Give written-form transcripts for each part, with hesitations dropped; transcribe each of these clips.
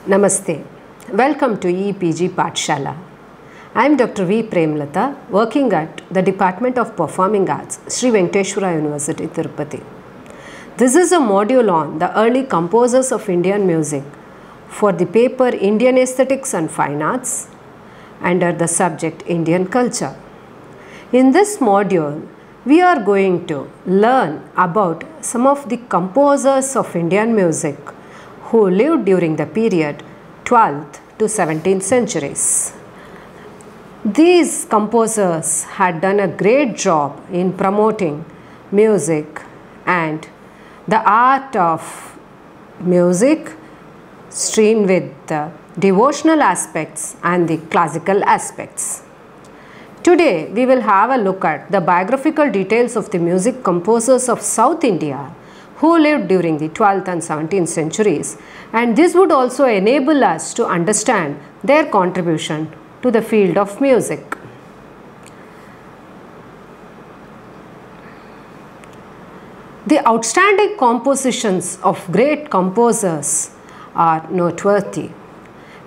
Namaste. Welcome to EPG Pathshala. I am Dr. V. Premlata, working at the Department of Performing Arts, Sri Venkateshwara University, Tirupati. This is a module on the early composers of Indian music for the paper Indian Aesthetics and Fine Arts under the subject Indian Culture. In this module, we are going to learn about some of the composers of Indian music who lived during the period 12th to 17th centuries. These composers had done a great job in promoting music and the art of music streamed with the devotional aspects and the classical aspects. Today, we will have a look at the biographical details of the music composers of South India who lived during the 12th and 17th centuries, and this would also enable us to understand their contribution to the field of music. The outstanding compositions of great composers are noteworthy,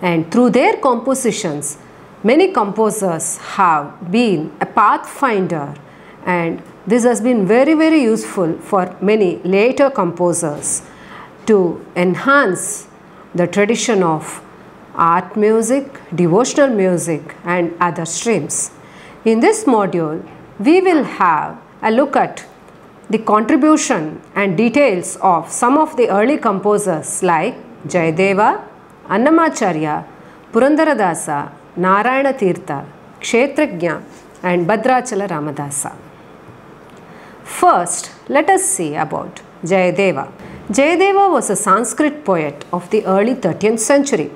and through their compositions, many composers have been a pathfinder, and this has been very useful for many later composers to enhance the tradition of art music, devotional music and other streams. In this module, we will have a look at the contribution and details of some of the early composers like Jayadeva, Annamacharya, Purandaradasa, Narayana Tirtha, Kshetrajna and Bhadrachala Ramadasa. First, let us see about Jayadeva. Jayadeva was a Sanskrit poet of the early 13th century.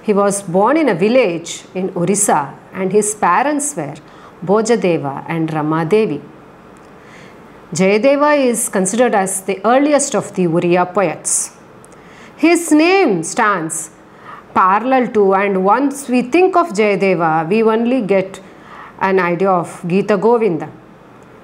He was born in a village in Orissa and his parents were Bhojadeva and Ramadevi. Jayadeva is considered as the earliest of the Oriya poets. His name stands parallel to, and once we think of Jayadeva, we only get an idea of Gita Govinda.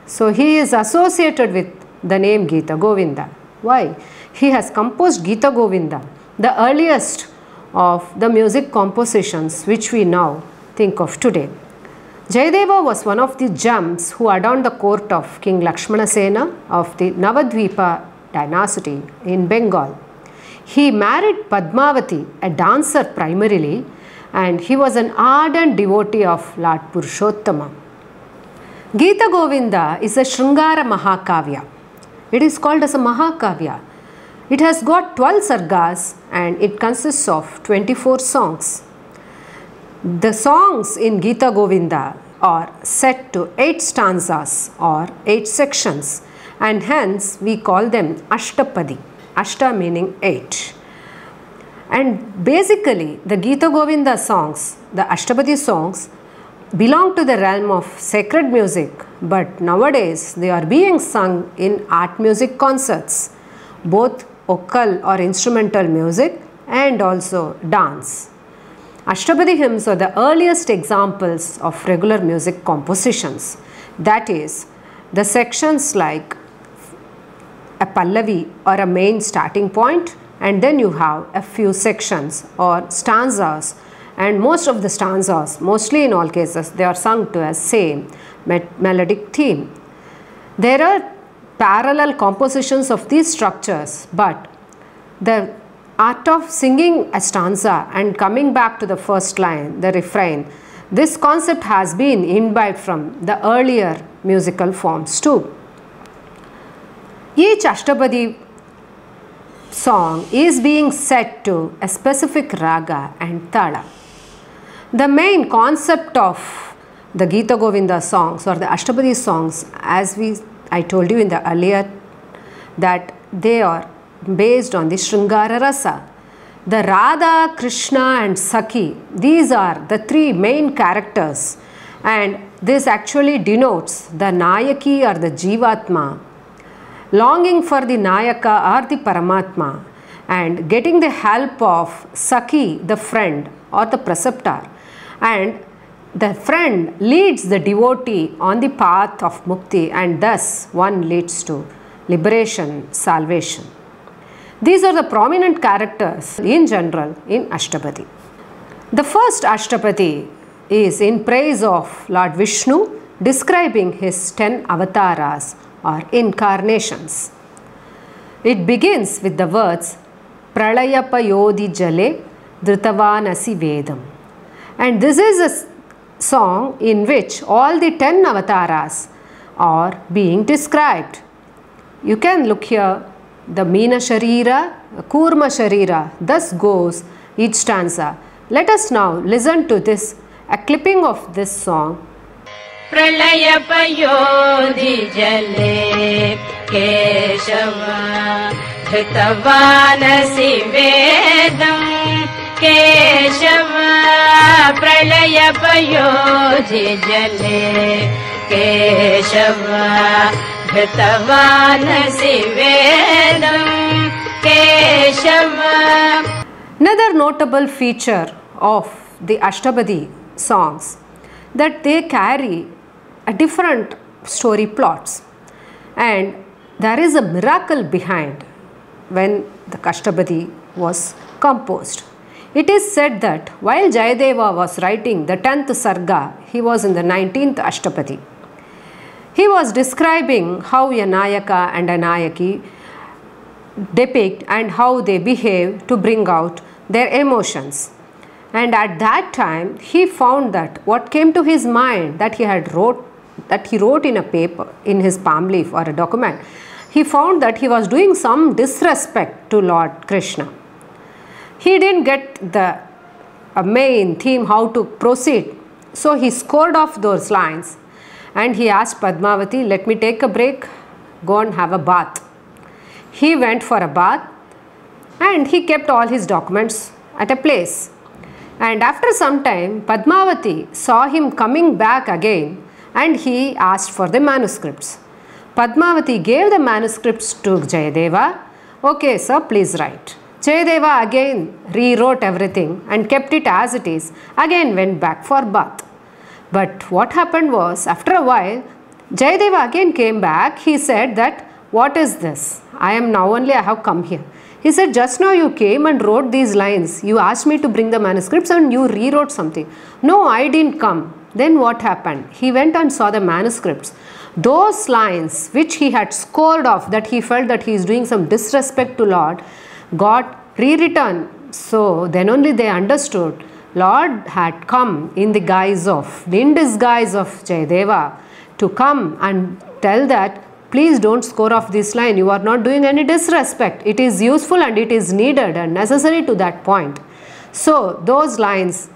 So he is associated with the name Gita Govinda. Why? He has composed Gita Govinda, the earliest of the music compositions which we now think of today. Jayadeva was one of the gems who adorned the court of King Lakshmana Sena of the Navadvipa dynasty in Bengal. He married Padmavati, a dancer primarily, and he was an ardent devotee of Lord Purushottama. Gita Govinda is a Sringara Mahakavya. It is called as a Mahakavya. It has got 12 sargas and it consists of 24 songs. The songs in Gita Govinda are set to 8 stanzas or 8 sections, and hence we call them Ashtapadi. Ashta meaning 8. And basically the Gita Govinda songs, the Ashtapadi songs, belong to the realm of sacred music, but nowadays they are being sung in art music concerts, both vocal or instrumental music and also dance. Ashtapadi hymns are the earliest examples of regular music compositions. That is, the sections like a pallavi or a main starting point, and then you have a few sections or stanzas, and most of the stanzas, mostly in all cases, they are sung to a same melodic theme. There are parallel compositions of these structures, but the art of singing a stanza and coming back to the first line, the refrain, this concept has been imbibed from the earlier musical forms too. Each Ashtapadi song is being set to a specific raga and tala. The main concept of the Gita Govinda songs or the Ashtapadi songs, as I told you in the earlier, that they are based on the Sringara Rasa. The Radha, Krishna and Sakhi, these are the 3 main characters, and this actually denotes the Nayaki or the Jivatma, longing for the Nayaka or the Paramatma, and getting the help of Sakhi, the friend or the preceptor, and the friend leads the devotee on the path of mukti, and thus one leads to liberation, salvation. These are the prominent characters in general in Ashtapadi. The first Ashtapadi is in praise of Lord Vishnu, describing his 10 avatars or incarnations. It begins with the words Pralayapayodi Jale Dritavanasi Vedam. And this is a song in which all the 10 avatars are being described. You can look here, the Meena Sharira, Kurma Sharira, thus goes each stanza. Let us now listen to this, a clipping of this song. Pralayapayodi Jale Keshava Dhitavanasi Vedam Keshava Pralayapayodi Jale Keshava Dhitavanasi Vedam Keshava. Another notable feature of the Ashtapadi songs that they carry a different story plots, and there is a miracle behind when the Ashtapadi was composed. It is said that while Jayadeva was writing the 10th Sarga, he was in the 19th Ashtapadi. He was describing how a Nayaka and a Nayaki depict and how they behave to bring out their emotions. And at that time he found that what came to his mind that he wrote in a paper, in his palm leaf or a document, he found that he was doing some disrespect to Lord Krishna. He didn't get the main theme how to proceed, so he scored off those lines and he asked Padmavati, let me take a break, go and have a bath. He went for a bath and he kept all his documents at a place. And after some time, Padmavati saw him coming back again and he asked for the manuscripts. Padmavati gave the manuscripts to Jayadeva. Okay, sir, please write. Jayadeva again rewrote everything and kept it as it is, again went back for bath. But what happened was, after a while, Jayadeva again came back. He said that, what is this? I have come here. He said, just now you came and wrote these lines. You asked me to bring the manuscripts and you rewrote something. No, I didn't come. Then what happened? He went and saw the manuscripts. Those lines which he had scored off, that he felt that he is doing some disrespect to Lord, got rewritten. So then only they understood Lord had come in disguise of Jayadeva to come and tell that, please don't score off this line. You are not doing any disrespect. It is useful and it is needed and necessary to that point. So those lines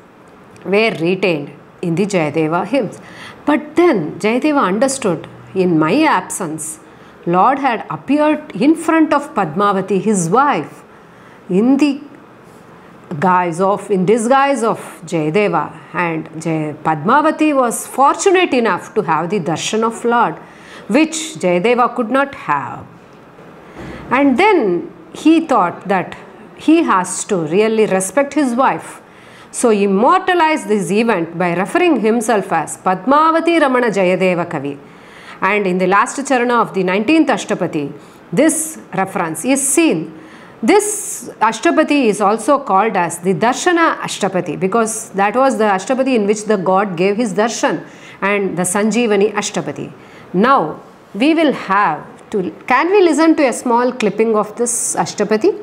were retained in the Jayadeva hymns. But then Jayadeva understood, in my absence, Lord had appeared in front of Padmavati, his wife, in disguise of Jayadeva, and Padmavati was fortunate enough to have the darshan of Lord, which Jayadeva could not have. And then he thought that he has to really respect his wife. So he immortalized this event by referring himself as Padmavati Ramana Jayadeva Kavi. And in the last charana of the 19th Ashtapadi, this reference is seen. This Ashtapadi is also called as the Darshana Ashtapadi, because that was the Ashtapadi in which the God gave his darshan, and the Sanjeevani Ashtapadi. Now we will have to, can we listen to a small clipping of this Ashtapadi?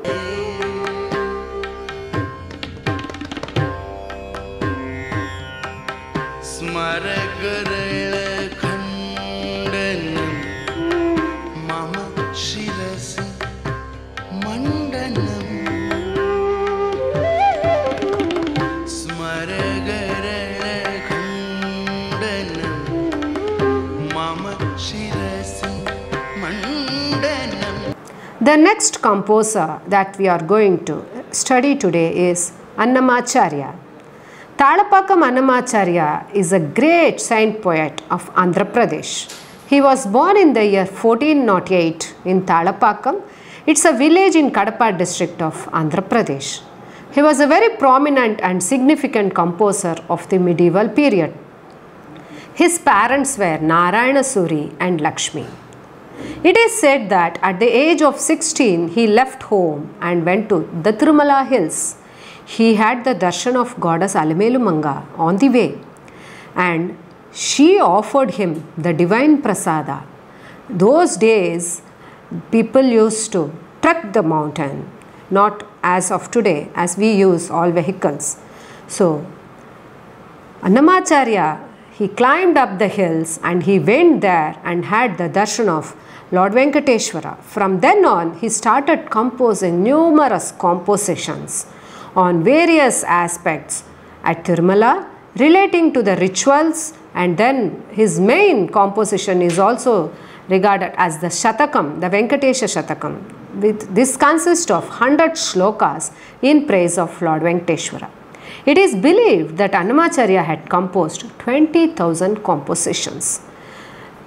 The next composer that we are going to study today is Annamacharya. Talapakam Annamacharya is a great saint poet of Andhra Pradesh. He was born in the year 1408 in Talapakam. It's a village in Kadapa district of Andhra Pradesh. He was a very prominent and significant composer of the medieval period. His parents were Narayana Suri and Lakshmi. It is said that at the age of 16 he left home and went to the Tirumala hills. He had the darshan of goddess Alamelumanga on the way, and she offered him the divine prasada. Those days people used to trek the mountain, not as of today, as we use all vehicles. So Annamacharya, he climbed up the hills and he went there and had the darshan of Lord Venkateshwara. From then on, he started composing numerous compositions on various aspects at Tirumala relating to the rituals, and then his main composition is also regarded as the Shatakam, the Venkatesha Shatakam. This consists of 100 shlokas in praise of Lord Venkateshwara. It is believed that Annamacharya had composed 20,000 compositions.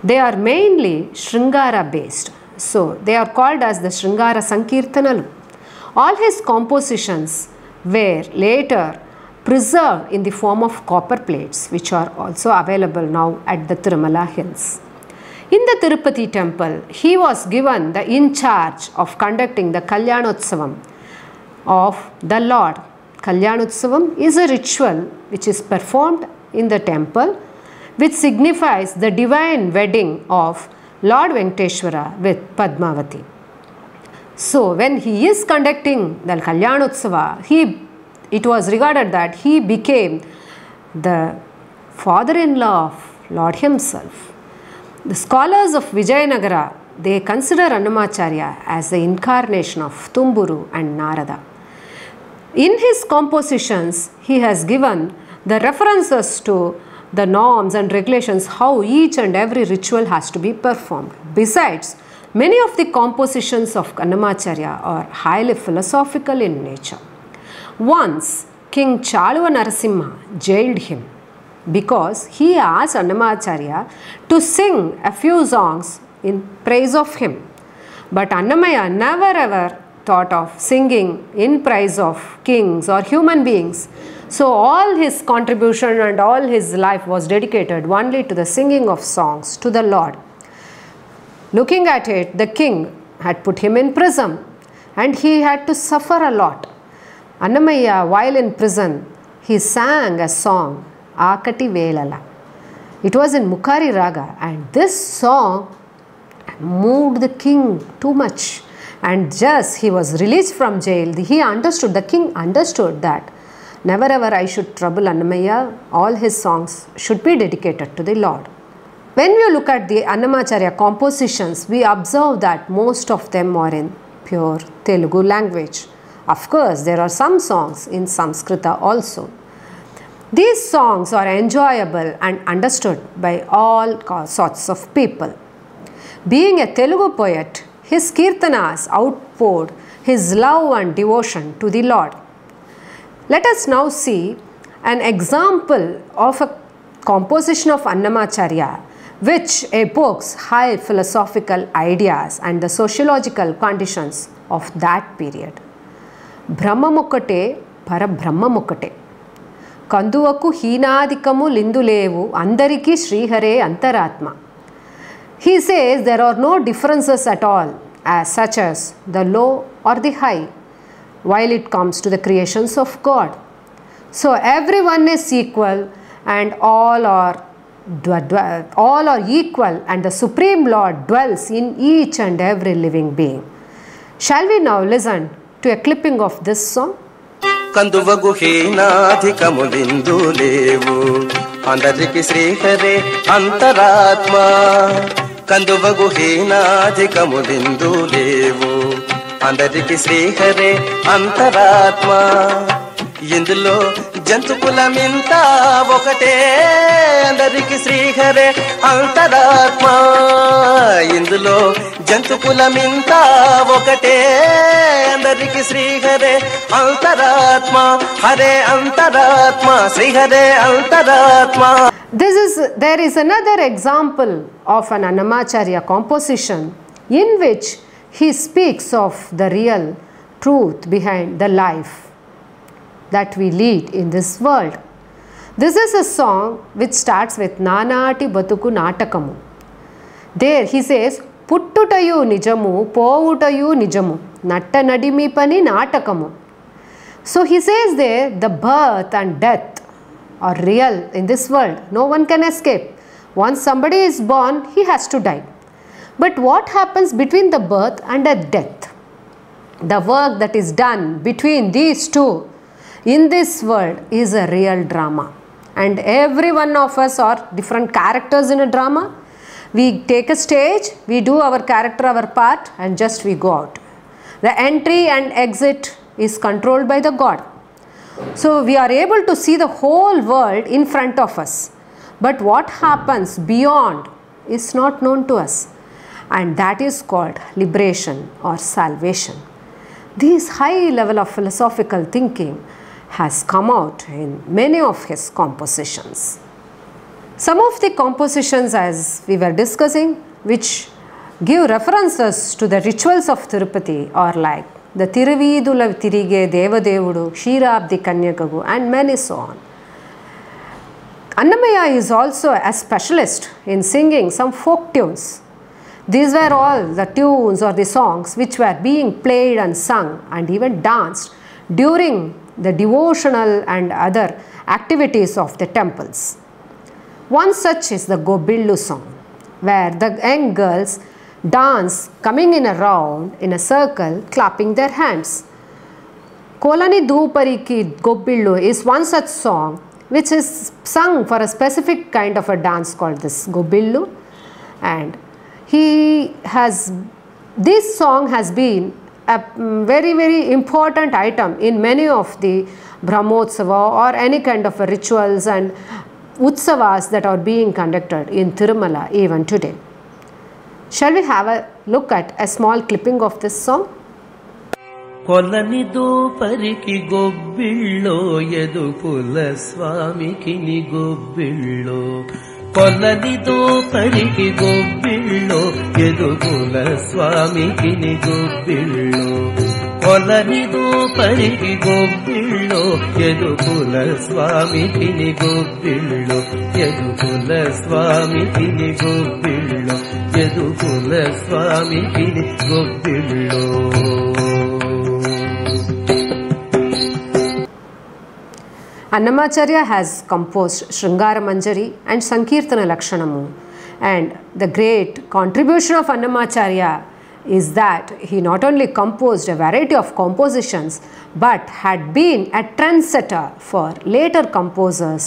They are mainly Sringara based, so they are called as the Sringara Sankirtanalu. All his compositions were later preserved in the form of copper plates, which are also available now at the Tirumala hills. In the Tirupati temple, he was given the in charge of conducting the Kalyanotsavam of the Lord. Kalyanotsavam is a ritual which is performed in the temple, which signifies the divine wedding of Lord Venkateshwara with Padmavati. So when he is conducting the Kalyanotsava, it was regarded that he became the father-in-law of Lord himself. The scholars of Vijayanagara, they consider Annamacharya as the incarnation of Tumburu and Narada. In his compositions, he has given the references to the norms and regulations how each and every ritual has to be performed. Besides, many of the compositions of Annamacharya are highly philosophical in nature. Once, King Chaluva Narasimha jailed him because he asked Annamacharya to sing a few songs in praise of him. But Annamaya never ever thought of singing in praise of kings or human beings. So all his contribution and all his life was dedicated only to the singing of songs to the Lord. Looking at it, the king had put him in prison and he had to suffer a lot. Annamaya, while in prison, he sang a song, Akati Velala. It was in Mukari Raga, and this song moved the king too much. And just he was released from jail, the king understood that never ever I should trouble Annamaya. All his songs should be dedicated to the Lord. When we look at the Annamacharya compositions, we observe that most of them are in pure Telugu language. Of course, there are some songs in Sanskrita also. These songs are enjoyable and understood by all sorts of people. Being a Telugu poet, his kirtanas outpoured his love and devotion to the Lord. Let us now see an example of a composition of Annamacharya which evokes high philosophical ideas and the sociological conditions of that period. Brahmamukate Parabrahmamukate Kanduvaku Heenadikamu Lindulevu Andariki Srihare Antaratma. He says there are no differences at all, as such as the low or the high, while it comes to the creations of God. So everyone is equal and all are equal, and the Supreme Lord dwells in each and every living being. Shall we now listen to a clipping of this song? Kanduvagu heenadikamu lindulevu Andariki Srihare Antaratma. Kanduvagu heenadikamu lindulevu Andariki Srihare Antaratma. ఇందులో జంతుకులమింతా ఒకటే అందరికి శ్రీహరే అంతరాత్మ. ఇందులో జంతుకులమింతా ఒకటే అందరికి శ్రీహరే అంతరాత్మ. హరే అంతరాత్మ శ్రీహరే అంతరాత్మ. There is another example of an Annamacharya composition in which he speaks of the real truth behind the life that we lead in this world. This is a song which starts with Nanati Batuku Natakamu. There he says, పుట్టుటయు నిజము పోవుటయు నిజము నట్ట నడిమి పని నాటకము. So he says there, the birth and death are real in this world. No one can escape. Once somebody is born, he has to die. But what happens between the birth and the death? The work that is done between these two in this world is a real drama. And every one of us are different characters in a drama. We take a stage, we do our character, our part, and just we go out. The entry and exit is controlled by the God. So we are able to see the whole world in front of us. But what happens beyond is not known to us. And that is called liberation or salvation. This high level of philosophical thinking has come out in many of his compositions. Some of the compositions, as we were discussing, which give references to the rituals of Tirupati are like the Tiruvidula Tirige Devadevudu, Ksheerabdi Kanyakagu, and many so on. Annamaya is also a specialist in singing some folk tunes. These were all the tunes or the songs which were being played and sung and even danced during the devotional and other activities of the temples. One such is the Gobillu song, where the young girls dance coming in a round in a circle clapping their hands. Kolani Dupariki Gobillu is one such song which is sung for a specific kind of a dance called this Gobillu, and this song has been a very, very important item in many of the Brahmotsava or any kind of rituals and utsavas that are being conducted in Tirumala even today. Shall we have a look at a small clipping of this song? కొలనిదో పరికి గొబ్బిళ్ళో ఎదుకుల స్వామికి ని గొబ్బిళ్ళో కొలనిదో పరికి గొబ్బిళ్ళో ఎదుకుల స్వామికి ని గొబ్బిళ్ళో కొలనిదో పరికి గొబ్బిళ్ళో ఎదుకుల స్వామికి ని గొబ్బిళ్ళో ఎదుకుల స్వామికి ని గొబ్బిళ్ళో ఎదుకుల స్వామికి ని గొబ్బిళ్ళో. Annamacharya has composed Sringara Manjari and Sankirtana Lakshanamu, and the great contribution of Annamacharya is that he not only composed a variety of compositions but had been a trendsetter for later composers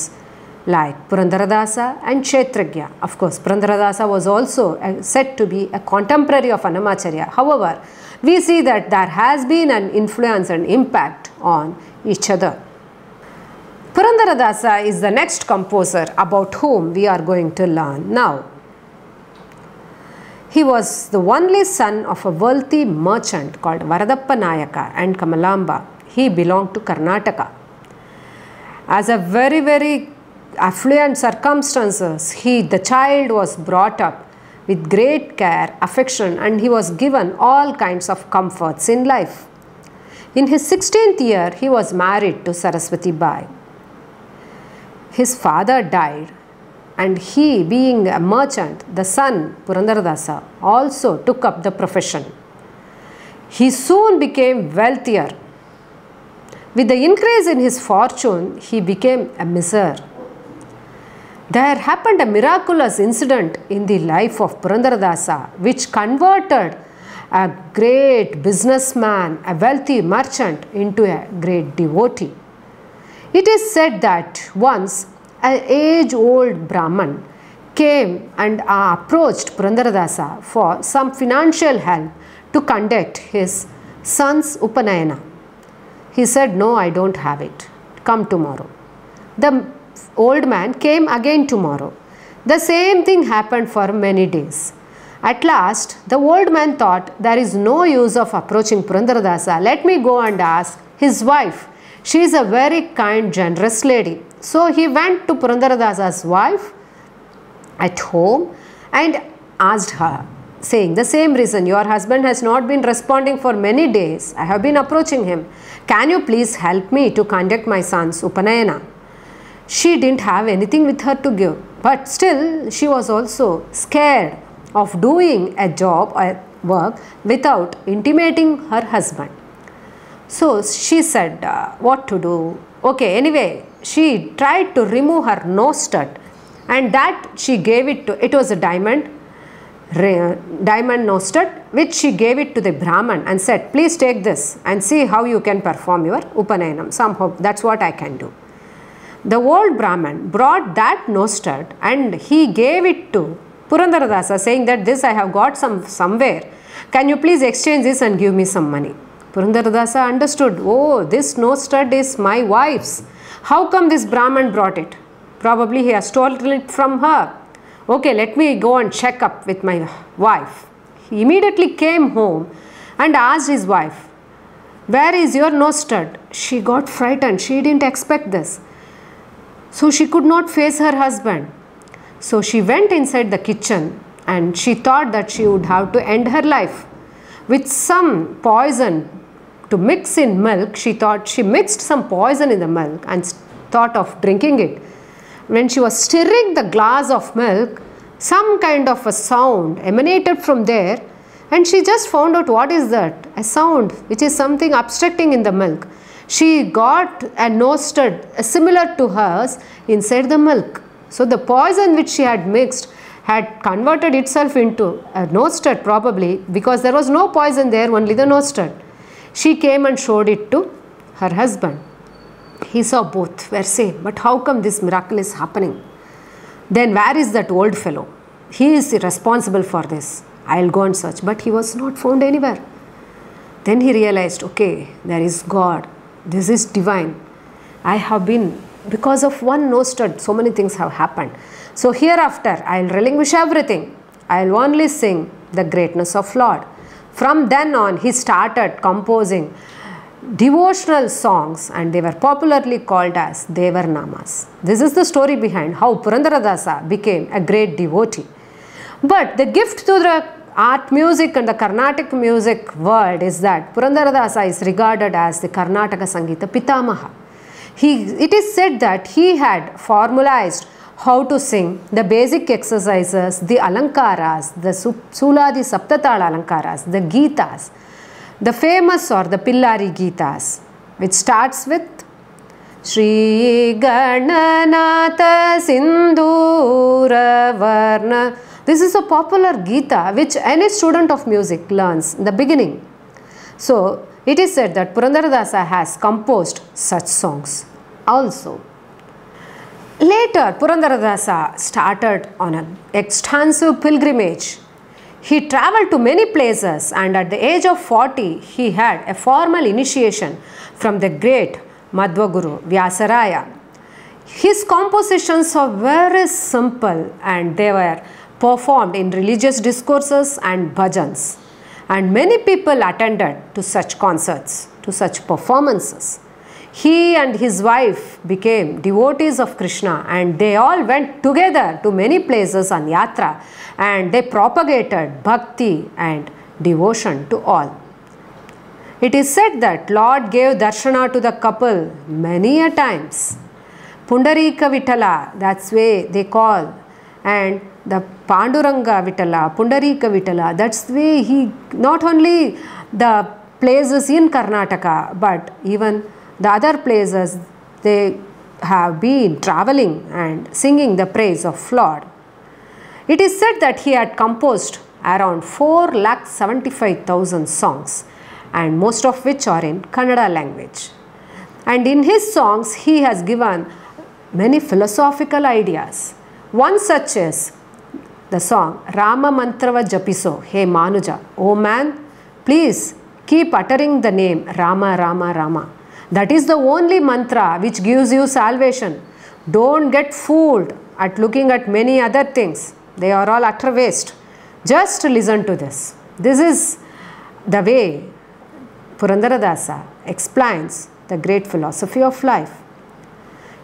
like Purandaradasa and Kshetragya. Of course, Purandaradasa was also said to be a contemporary of Annamacharya. However, we see that there has been an influence and impact on each other. Purandaradasa is the next composer about whom we are going to learn now. He was the only son of a wealthy merchant called Varadappa Nayaka and Kamalamba. He belonged to Karnataka. As a very, very affluent circumstances, the child was brought up with great care, affection, and he was given all kinds of comforts in life. In his 16th year, he was married to Saraswati Bai. His father died, and he, being a merchant, the son Purandaradasa, also took up the profession. He soon became wealthier. With the increase in his fortune, he became a miser. There happened a miraculous incident in the life of Purandaradasa which converted a great businessman, a wealthy merchant, into a great devotee. It is said that once an age-old Brahman came and approached Purandaradasa for some financial help to conduct his son's Upanayana. He said, "No, I don't have it. Come tomorrow." The old man came again tomorrow. The same thing happened for many days. At last, the old man thought, there is no use of approaching Purandaradasa. Let me go and ask his wife. She is a very kind, generous lady. So he went to Purandaradasa's wife at home and asked her, saying the same reason, "Your husband has not been responding for many days. I have been approaching him. Can you please help me to conduct my son's Upanayana?" She didn't have anything with her to give, but still she was also scared of doing a job or work without intimating her husband. So she said, what to do? Okay, anyway, she tried to remove her nose stud, and that she gave it to, it was a diamond nose stud, which she gave it to the Brahman and said, please take this and see how you can perform your Upanayana. Somehow that's what I can do. The old Brahman brought that nose stud and he gave it to Purandaradasa, saying that this I have got somewhere. Can you please exchange this and give me some money? Purandaradasa understood, oh, this nose stud is my wife's. How come this Brahman brought it? Probably he has stolen it from her. Okay, let me go and check up with my wife. He immediately came home and asked his wife, where is your nose stud? She got frightened. She didn't expect this. So she could not face her husband. So she went inside the kitchen and she thought that she would have to end her life with some poison to mix in milk. She thought she mixed some poison in the milk and thought of drinking it. When she was stirring the glass of milk, some kind of a sound emanated from there, and she just found out what is that? A sound which is something obstructing in the milk. She got a nose stud similar to hers inside the milk. So the poison which she had mixed had converted itself into a nose stud, probably because there was no poison there, only the nose stud. She came and showed it to her husband. He saw both were same, but how come this miracle is happening? Then where is that old fellow? He is responsible for this. I will go and search. But he was not found anywhere. Then he realized, okay, there is God. This is divine. I have been, because of one nose stud, so many things have happened. So hereafter, I will relinquish everything. I will only sing the greatness of Lord. From then on, he started composing devotional songs, and they were popularly called as Devarnamas. This is the story behind how Purandaradasa became a great devotee. But the gift to the art music and the Carnatic music world is that Purandaradasa is regarded as the Karnataka Sangita Pitamaha. It is said that he had formalized how to sing the basic exercises, the Alankaras, the Suladi Saptatala Alankaras, the Gitas, the famous or the Pillari Gitas, which starts with Shri Gananatha Sindhura Varna. This is a popular Gita which any student of music learns in the beginning. So it is said that Purandaradasa has composed such songs also. Later, Purandaradasa started on an extensive pilgrimage. He travelled to many places, and at the age of 40, he had a formal initiation from the great Madhva Guru Vyasaraya. His compositions are very simple, and they were performed in religious discourses and bhajans. And many people attended to such concerts, to such performances. He and his wife became devotees of Krishna, and they all went together to many places on yatra, and they propagated bhakti and devotion to all. It is said that Lord gave darshana to the couple many a times. Pundarika Vitala, that's way they call, and the Panduranga Vitala, Pundarika Vitala, that's the way he, not only the places in Karnataka, but even the other places, they have been traveling and singing the praise of Lord. It is said that he had composed around 4,75,000 songs, and most of which are in Kannada language. And in his songs, he has given many philosophical ideas. One such is the song Rama Mantrava Japiso, Hey Manuja, oh man, please keep uttering the name Rama, Rama, Rama. That is the only mantra which gives you salvation. Don't get fooled at looking at many other things. They are all utter waste. Just listen to this. This is the way Purandaradasa explains the great philosophy of life.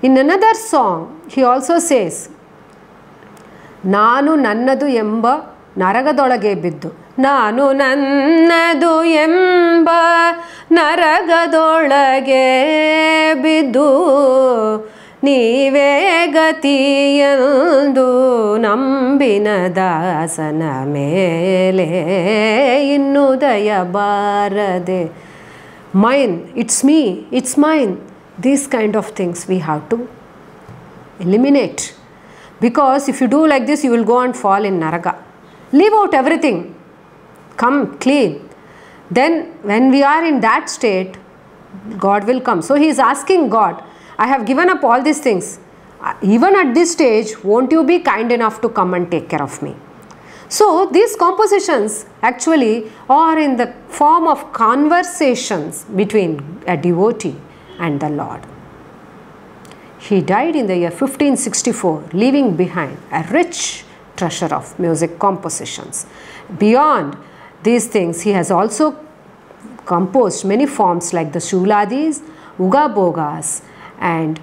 In another song, he also says, Nanu nannadu emba naragadolage biddu. Nanu nannadu emba ನರಗದೊಳಗೆ ಬಿದ್ದು ನೀವೇ ಗತಿಯಂದು ನಂಬಿನ ದಾಸನ ಮೇಲೆ ಇನ್ನು ದಯ ಬಾರದೆ. Mine, it's me, it's mine. These kind of things we have to eliminate. Because if you do like this, you will go and fall in Naraga. Leave out everything. Come clean. Then when we are in that state, God will come. So he is asking God, I have given up all these things. Even at this stage, won't you be kind enough to come and take care of me? So these compositions actually are in the form of conversations between a devotee and the Lord. He died in the year 1564, leaving behind a rich treasure of music compositions. Beyond these things, he has also composed many forms like the Shuladis, Ugabogas and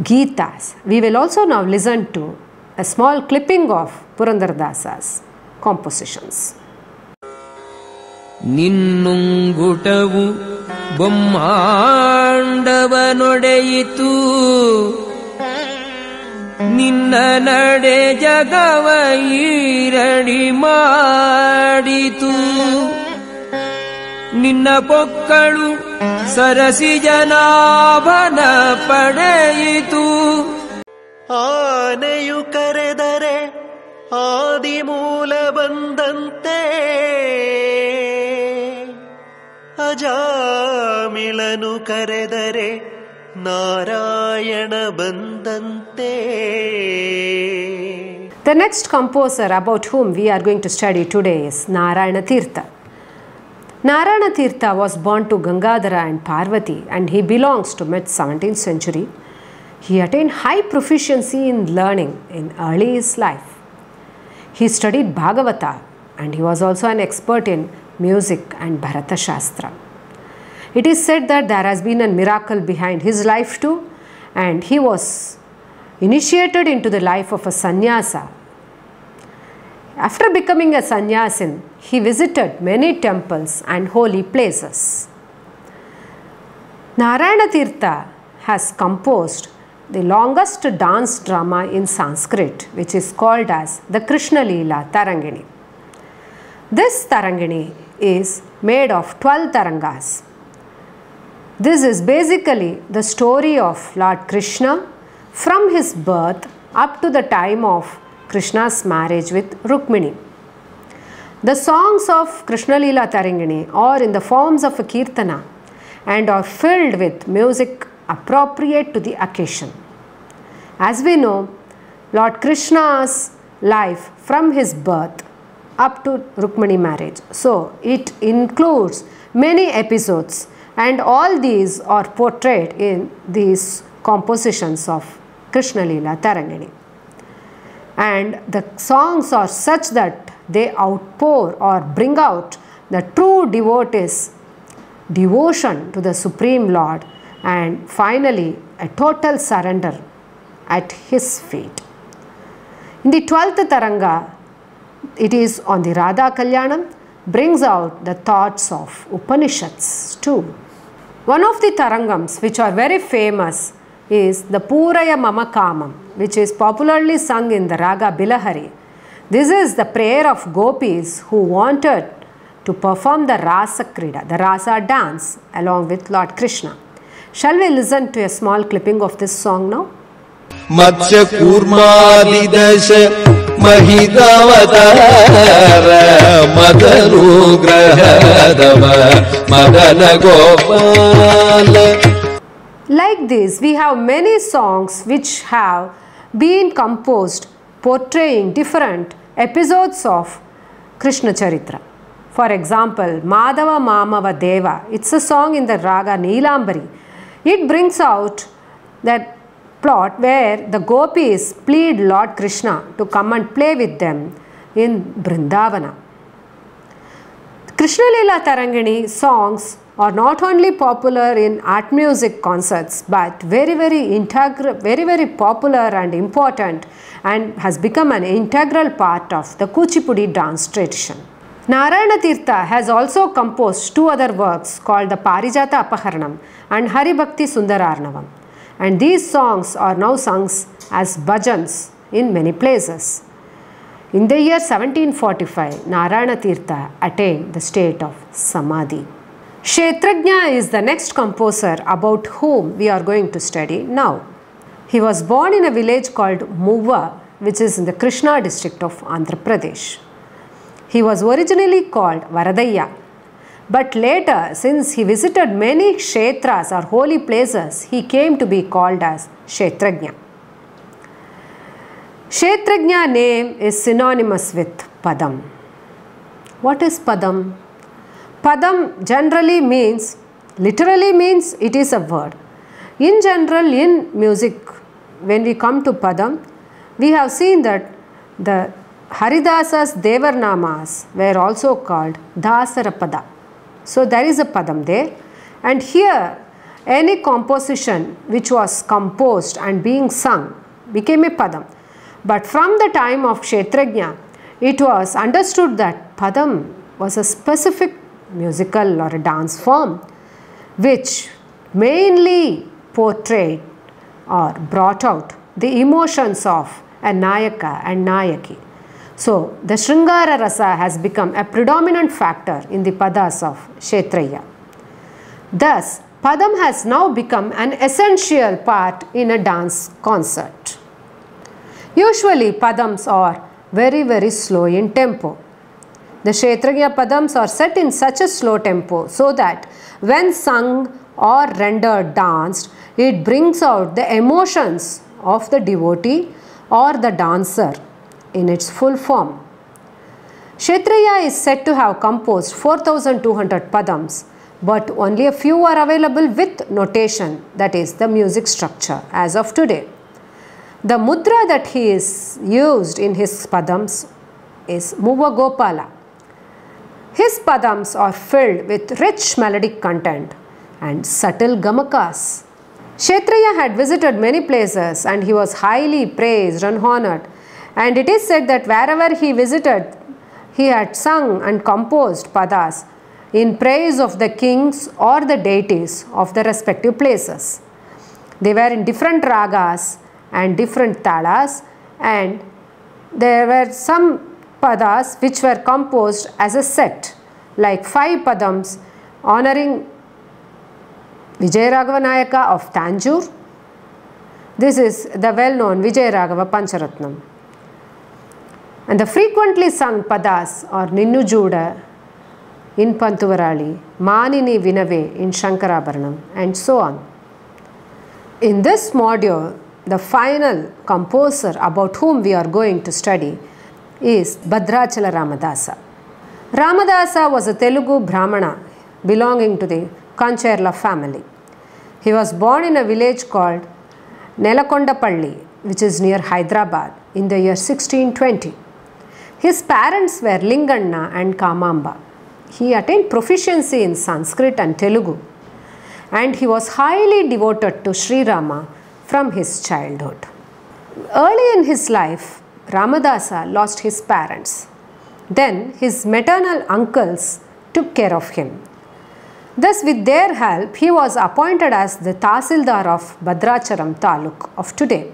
Geetas. We will also now listen to a small clipping of Purandarasa's compositions. ನಿನ್ನುಂಗುಟವು ಬೊಮ್ಮಾಂಡವನೊಡೆಯಿತು, ನಿನ್ನ ನಡೆ ಜಗವ ಈರಡಿ ಮಾಡಿತು, ನಿನ್ನ ಪೊಕ್ಕಳು ಸರಸಿ ಜನಾಭನ ಪಡೆಯಿತು. ಆನೆಯು ಕರೆದರೆ ಆದಿಮೂಲ ಬಂದಂತೆ, ಅಜಾಮಿಳನು ಕರೆದರೆ ನಾರಾಯಣ ಬಂದಂತೆ. The next composer about whom we are going to study today is Narayana Tirtha. Narayana Tirtha was born to Gangadhara and Parvati, and he belongs to mid-17th century. He attained high proficiency in learning in early his life. He studied Bhagavata, and he was also an expert in music and Bharata Shastra. It is said that there has been a miracle behind his life too, and he was initiated into the life of a sannyasa. After becoming a sannyasin, he visited many temples and holy places. Narayana Tirtha has composed the longest dance drama in Sanskrit, which is called as the Krishna Leela Tarangini. This Tarangini is made of 12 tarangas. This is basically the story of Lord Krishna from his birth up to the time of Krishna's marriage with Rukmini. The songs of Krishna Leela Tarangini are in the forms of a kirtana and are filled with music appropriate to the occasion. As we know, Lord Krishna's life from his birth up to Rukmini marriage. So it includes many episodes, and all these are portrayed in these compositions of Krishna Leela Tarangini. And the songs are such that they outpour or bring out the true devotee's devotion to the Supreme Lord, and finally a total surrender at his feet. In the 12th Taranga, it is on the Radha Kalyanam, brings out the thoughts of Upanishads too. One of the Tarangams which are very famous is the Puraya Mama Kamam, which is popularly sung in the Raga Bilahari. This is the prayer of gopis who wanted to perform the Rasa Krida, the Rasa dance, along with Lord Krishna. Shall we listen to a small clipping of this song now? Matsya Kurmadidasha Mahidavadara Madanugrahadava Madana Gopala. Like this, we have many songs which have been composed portraying different episodes of Krishna Charitra. For example, Madhava Mamava Deva, it's a song in the Raga Neelambari. It brings out that plot where the gopis plead Lord Krishna to come and play with them in Brindavana. Krishna Leela Tarangini songs are not only popular in art music concerts, but very popular and important, and has become an integral part of the Kuchipudi dance tradition. Narayana Tirtha has also composed two other works called the Parijata Apaharanam and Hari Bhakti Sundararnavam. and these songs are now sung as bhajans in many places. In the year 1745, Narayana Tirtha attained the state of Samadhi. Kshetrajna is the next composer about whom we are going to study now. He was born in a village called Muva, which is in the Krishna district of Andhra Pradesh. He was originally called Varadayya, but later, since he visited many kshetras or holy places, he came to be called as Kshetrajna. Kshetrajna name is synonymous with Padam. What is Padam? Padam generally means, literally means it is a word. In general, in music, when we come to Padam, we have seen that the Haridasa's Devarnamas were also called Dasarapada. So there is a Padam there, and here any composition which was composed and being sung became a Padam. But from the time of Kshetrajna, it was understood that Padam was a specific musical or a dance form which mainly portrayed or brought out the emotions of a Nayaka and Nayaki. So, the Sringara Rasa has become a predominant factor in the padas of Kshetrajna. Thus, Padam has now become an essential part in a dance concert. Usually, Padams are very slow in tempo. The Kshetrajna Padams are set in such a slow tempo so that when sung or rendered danced, it brings out the emotions of the devotee or the dancer in its full form. Kshetrajna is said to have composed 4,200 Padams, but only a few are available with notation, that is the music structure as of today. The mudra that he is used in his Padams is Muva Gopala. His Padams are filled with rich melodic content and subtle gamakas. Kshetrajna had visited many places and he was highly praised and honored, and it is said that wherever he visited, he had sung and composed padas in praise of the kings or the deities of the respective places. They were in different ragas and different talas, and there were some padas which were composed as a set, like 5 padams honoring Vijayaraghava Nayaka of Tanjore. This is the well-known Vijayaraghava Pancharatnam. And the frequently sung padas are Ninnu Juda in Pantuvarali, Manini Vinave in Shankarabharanam, and so on. In this module, the final composer about whom we are going to study is Bhadrachala Ramadasa. Ramadasa was a Telugu Brahmana belonging to the Kancherla family. He was born in a village called Nelakondapalli, which is near Hyderabad, in the year 1620. His parents were Linganna and Kamamba. He attained proficiency in Sanskrit and Telugu, and he was highly devoted to Sri Rama from his childhood. Early in his life, Ramadasa lost his parents. Then his maternal uncles took care of him. Thus, with their help, he was appointed as the Tahsildar of Bhadrachalam Taluk of today.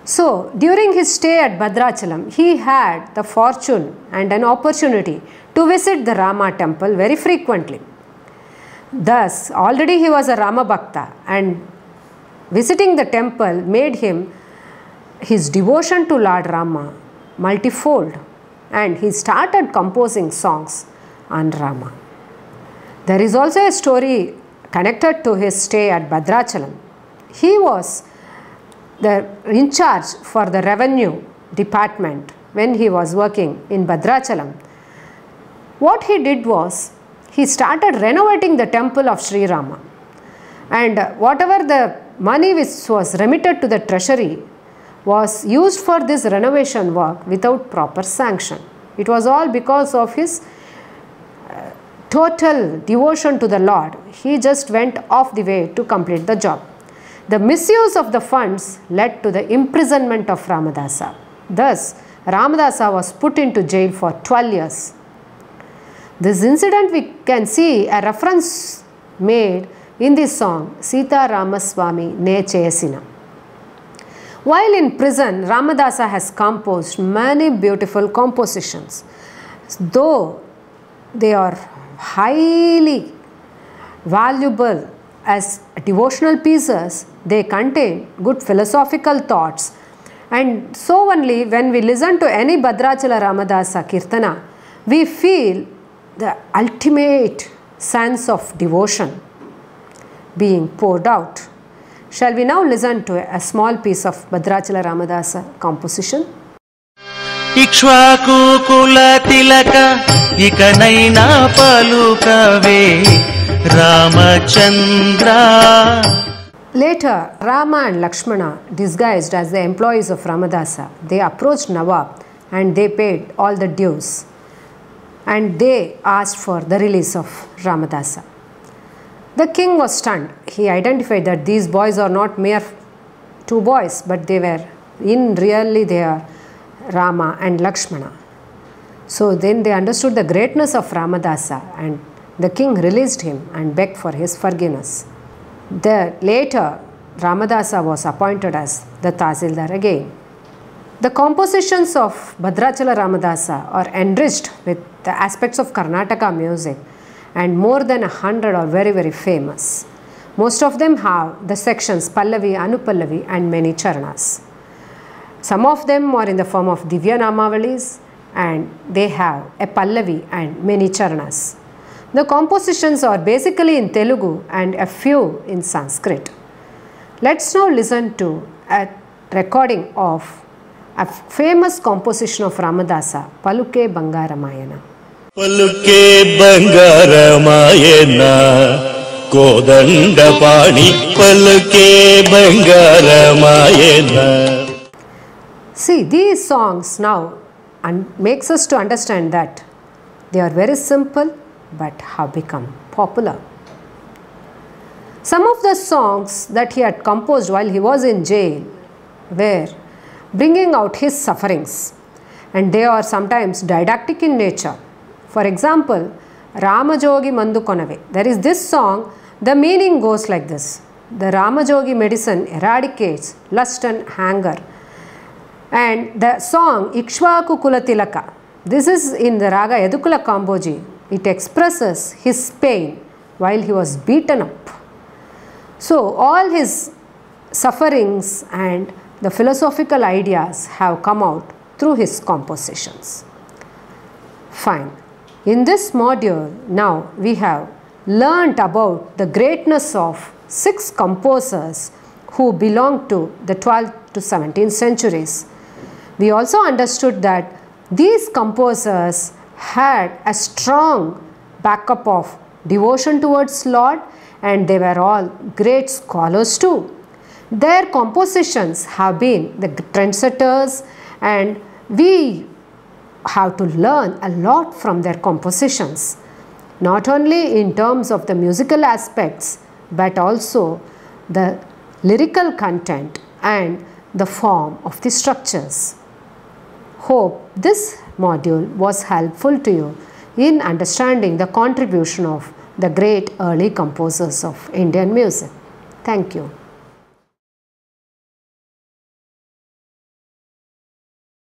So, during his stay at Bhadrachalam, he had the fortune and an opportunity to visit the Rama temple very frequently. Thus, already he was a Rama Bhakta, and visiting the temple made him his devotion to Lord Rama multifold, and he started composing songs on Rama. There is also a story connected to his stay at Bhadrachalam. He was in charge for the revenue department when he was working in Bhadrachalam. What he did was, he started renovating the temple of Sri Rama, and whatever the money which was remitted to the treasury was used for this renovation work without proper sanction. It was all because of his total devotion to the Lord. He just went off the way to complete the job. The misuse of the funds led to the imprisonment of Ramadasa. Thus, Ramadasa was put into jail for 12 years. This incident, we can see a reference made in the song Sita Ramaswamy Ne Chesina. While in prison, Ramadasa has composed many beautiful compositions. Though they are highly valuable as devotional pieces, they contain good philosophical thoughts. And so only when we listen to any Bhadrachala Ramadasa Kirtana, we feel the ultimate sense of devotion being poured out. Shall we now listen to a small piece of Bhadrachala Ramadasa composition? Ikshvaku కుల తిలక ఇకనైనా పలుకవే Ramachandra. Later, Rama and Lakshmana, disguised as the employees of Ramadasa, they approached Nawab and they paid all the dues. And they asked for the release of Ramadasa. The king was stunned. He identified that these boys are not mere two boys, but they are Rama and Lakshmana. So then they understood the greatness of Ramadasa, and the king released him and begged for his forgiveness. Later, Ramadasa was appointed as the Tahsildar again. The compositions of Bhadrachala Ramadasa are enriched with the aspects of Karnataka music, and more than 100 are very, very famous. Most of them have the sections Pallavi, Anupallavi and many charanas. Some of them are in the form of Divya-namavalis, and they have a Pallavi and many charanas. The compositions are basically in Telugu and a few in Sanskrit. Let's now listen to a recording of a famous composition of Ramadasa, Paluke Bangaramayana. Paluke Bangaramayana Kodandapani Paluke Bangaramayana. See, these songs now makes us to understand that they are very simple but have become popular. Some of the songs that he had composed while he was in jail were bringing out his sufferings, and they are sometimes didactic in nature. For example, Ramajogi Mandu Konave. There is this song, the meaning goes like this: the Ramajogi medicine eradicates lust and anger. And the song Ikshvaku Kulatilaka, this is in the Raga Yadukula Kamboji. It expresses his pain while he was beaten up. So all his sufferings and the philosophical ideas have come out through his compositions. Fine. In this module, now we have learnt about the greatness of 6 composers who belonged to the 12th to 17th centuries. We also understood that these composers had a strong backup of devotion towards Lord, and they were all great scholars too. Their compositions have been the trendsetters, and we have to learn a lot from their compositions, not only in terms of the musical aspects but also the lyrical content and the form of the structures. Hope this module was helpful to you in understanding the contribution of the great early composers of Indian music. Thank you.